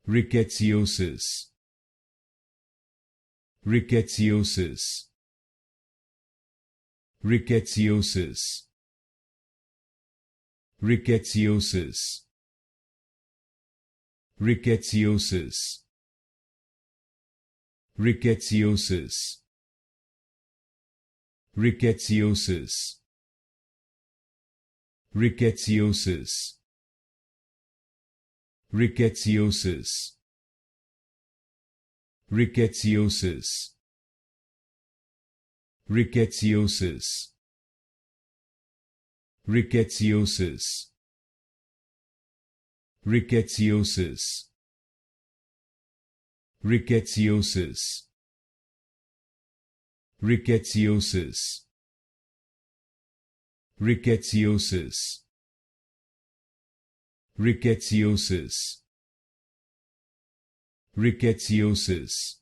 Rickettsiosis. Rickettsiosis. Rickettsiosis. Rickettsiosis. Rickettsiosis. Rickettsiosis. Rickettsiosis. Rickettsiosis. Rickettsiosis. Rickettsiosis. Rickettsiosis. Rickettsiosis. Rickettsiosis. Rickettsiosis. Rickettsiosis. Rickettsiosis. Rickettsiosis. Rickettsiosis.